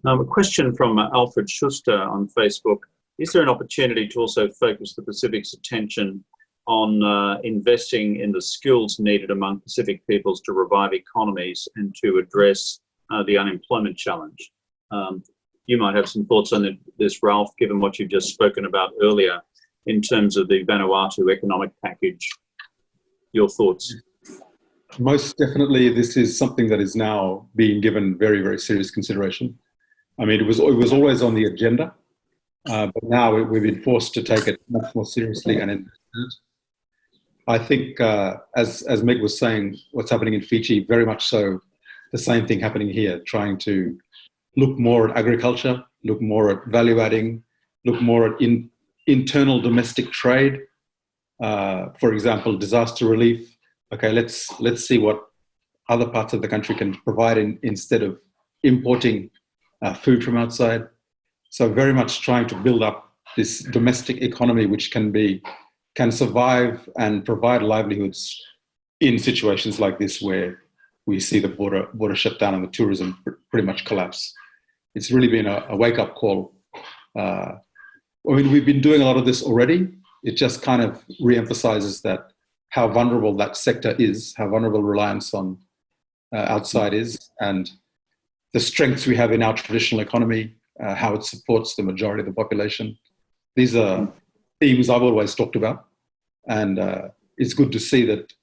A question from Alfred Schuster on Facebook. Is there an opportunity to also focus the Pacific's attention on investing in the skills needed among Pacific peoples to revive economies and to address the unemployment challenge? You might have some thoughts on this, Ralph, given what you've just spoken about earlier in terms of the Vanuatu economic package. Your thoughts? Most definitely, this is something that is now being given very, very serious consideration. I mean, it was always on the agenda, but now we've been forced to take it much more seriously and invest in it. I think, as Meg was saying, what's happening in Fiji, very much so the same thing happening here, trying to look more at agriculture, look more at value adding, look more at internal domestic trade. For example, disaster relief. Okay, let's see what other parts of the country can provide instead of importing food from outside. So very much trying to build up this domestic economy which can survive and provide livelihoods in situations like this where we see the border shut down and the tourism pretty much collapse. It's really been a wake-up call. I mean, we've been doing a lot of this already. It just kind of re-emphasizes that how vulnerable that sector is, how vulnerable reliance on outside is, and the strengths we have in our traditional economy, how it supports the majority of the population. These are themes I've always talked about, and it's good to see that,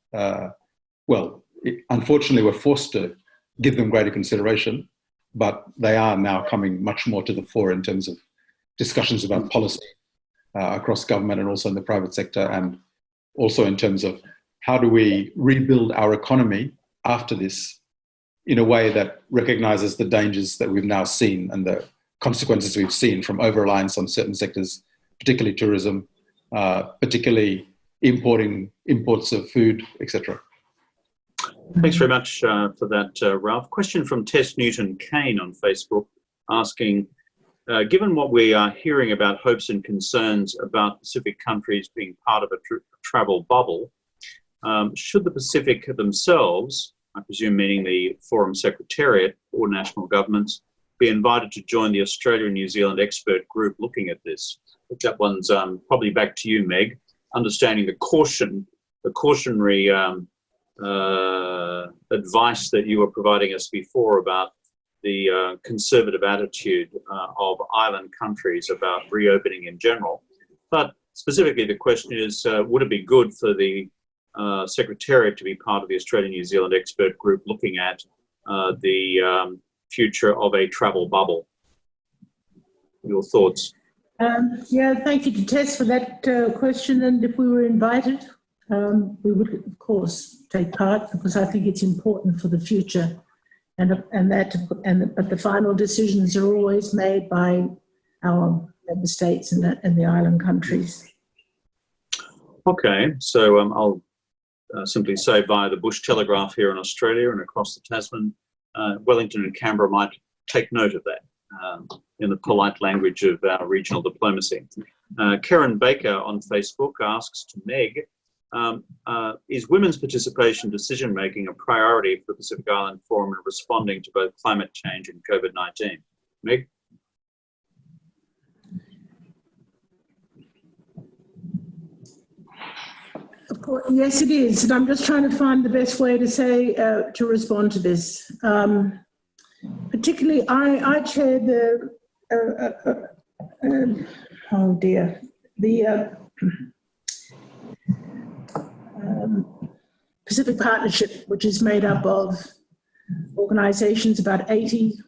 unfortunately we're forced to give them greater consideration, but they are now coming much more to the fore in terms of discussions about policy across government and also in the private sector, and also in terms of how do we rebuild our economy after this in a way that recognizes the dangers that we've now seen and the consequences we've seen from over-reliance on certain sectors, particularly tourism, particularly imports of food, etc. Thanks very much for that, Ralph. Question from Tess Newton-Kane on Facebook asking, given what we are hearing about hopes and concerns about Pacific countries being part of a travel bubble, should the Pacific themselves, I presume meaning the Forum Secretariat or national governments, be invited to join the Australia and New Zealand expert group looking at this? I think that one's probably back to you, Meg. Understanding the cautionary advice that you were providing us before about the conservative attitude of island countries about reopening in general. But specifically, the question is, would it be good for the Secretariat to be part of the Australia-New Zealand expert group looking at the future of a travel bubble? Your thoughts? Yeah, thank you to Tess for that question. And if we were invited, we would, of course, take part because I think it's important for the future. But the final decisions are always made by our member states and the island countries. Okay, so I'll simply say via the Bush Telegraph here in Australia and across the Tasman, Wellington and Canberra might take note of that in the polite language of our regional diplomacy. Karen Baker on Facebook asks to Meg, is women's participation decision-making a priority for the Pacific Island Forum in responding to both climate change and COVID-19? Meg? Of course, yes, it is. And I'm just trying to find the best way to say, to respond to this. Particularly, I chair the, Pacific Partnership, which is made up of organisations, about 80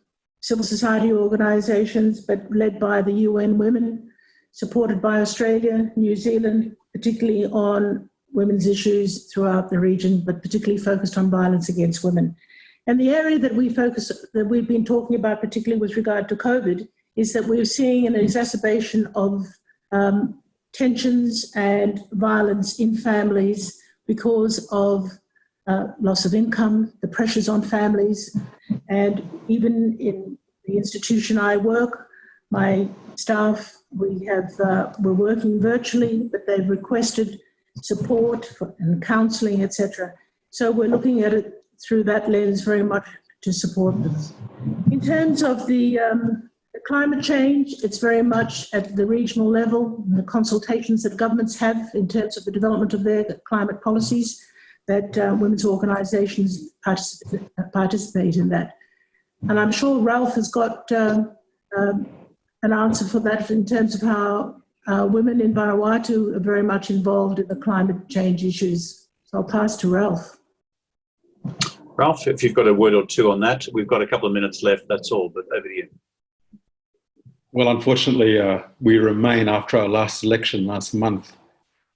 civil society organisations, but led by the UN Women, supported by Australia, New Zealand, particularly on women's issues throughout the region, but particularly focused on violence against women. And the area that we've been talking about, particularly with regard to COVID, is that we're seeing an exacerbation of tensions and violence in families because of loss of income, the pressures on families, and even in the institution I work, my staff, we're working virtually, but they've requested support and counselling, etc. So we're looking at it through that lens very much to support them. In terms of the climate change, it's very much at the regional level, the consultations that governments have in terms of the development of their climate policies, that women's organisations participate in that. And I'm sure Ralph has got an answer for that in terms of how women in Vanuatu are very much involved in the climate change issues. So I'll pass to Ralph. Ralph, if you've got a word or two on that, we've got a couple of minutes left, that's all, but over to you. Well, unfortunately, we remain, after our last election last month,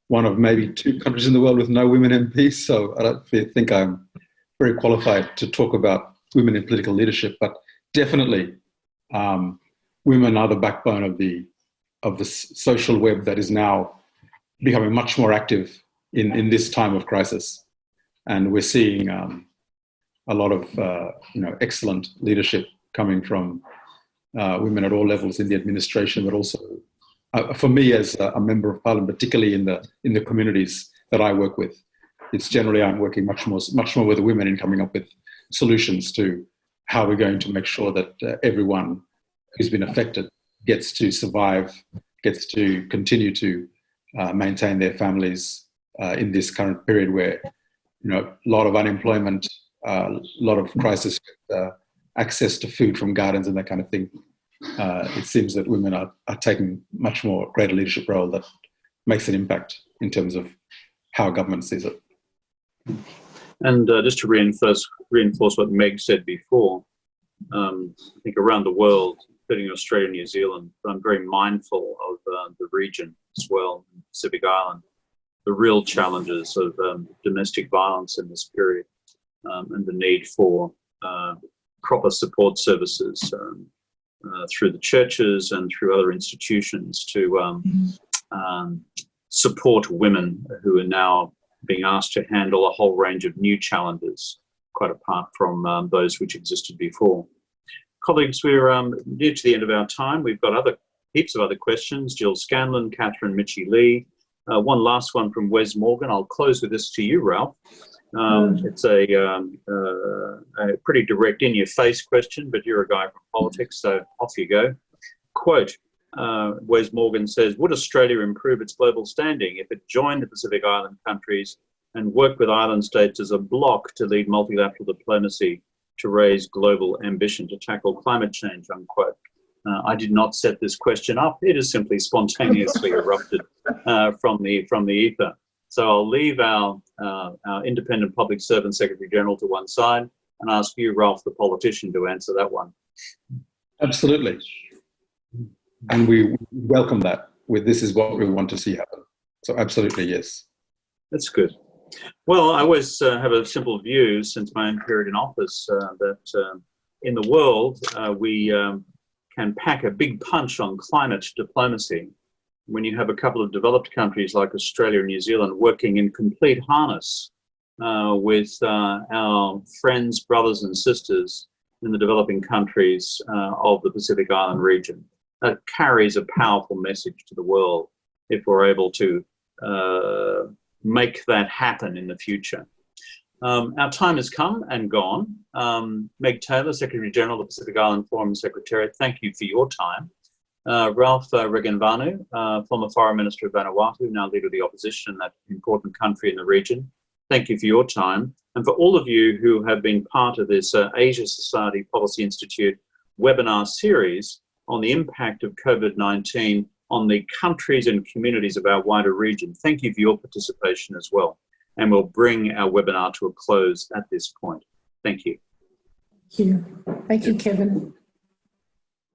one of maybe 2 countries in the world with no women MPs. So I don't think I'm very qualified to talk about women in political leadership, but definitely women are the backbone of the social web that is now becoming much more active in this time of crisis. And we're seeing a lot of excellent leadership coming from women at all levels in the administration, but also for me as a member of parliament, particularly in the communities that I work with. It's generally I'm working much more with the women in coming up with solutions to how we're going to make sure that everyone who's been affected gets to survive, gets to continue to maintain their families in this current period where a lot of unemployment, a lot of crisis, access to food from gardens and that kind of thing. It seems that women are taking much more greater leadership role that makes an impact in terms of how government sees it. And just to reinforce what Meg said before, I think around the world, including Australia and New Zealand, but I'm very mindful of the region as well, Pacific Island, the real challenges of domestic violence in this period and the need for proper support services through the churches and through other institutions to support women who are now being asked to handle a whole range of new challenges, quite apart from those which existed before. Colleagues, we're near to the end of our time. We've got heaps of other questions. Jill Scanlon, Catherine Mitchie-Lee. One last one from Wes Morgan. I'll close with this to you, Ralph. It's a pretty direct, in-your-face question, but you're a guy from politics, so off you go. Quote, Wes Morgan says, would Australia improve its global standing if it joined the Pacific Island countries and worked with island states as a bloc to lead multilateral diplomacy to raise global ambition to tackle climate change, unquote? I did not set this question up. It has simply spontaneously erupted from the ether. So I'll leave our independent public servant Secretary General to one side and ask you, Ralph, the politician, to answer that one. Absolutely. And we welcome that. This is what we want to see happen. So absolutely, yes. That's good. Well, I always have a simple view since my own period in office that in the world we can pack a big punch on climate diplomacy when you have a couple of developed countries like Australia and New Zealand working in complete harness with our friends, brothers and sisters in the developing countries of the Pacific Island region. That carries a powerful message to the world if we're able to make that happen in the future. Our time has come and gone. Meg Taylor, Secretary General of the Pacific Island Forum Secretariat, thank you for your time. Ralph Regenvanu, former Foreign Minister of Vanuatu, now Leader of the Opposition in that important country in the region, thank you for your time. And for all of you who have been part of this Asia Society Policy Institute webinar series on the impact of COVID-19 on the countries and communities of our wider region, thank you for your participation as well. And we'll bring our webinar to a close at this point. Thank you. Thank you. Thank you, Kevin.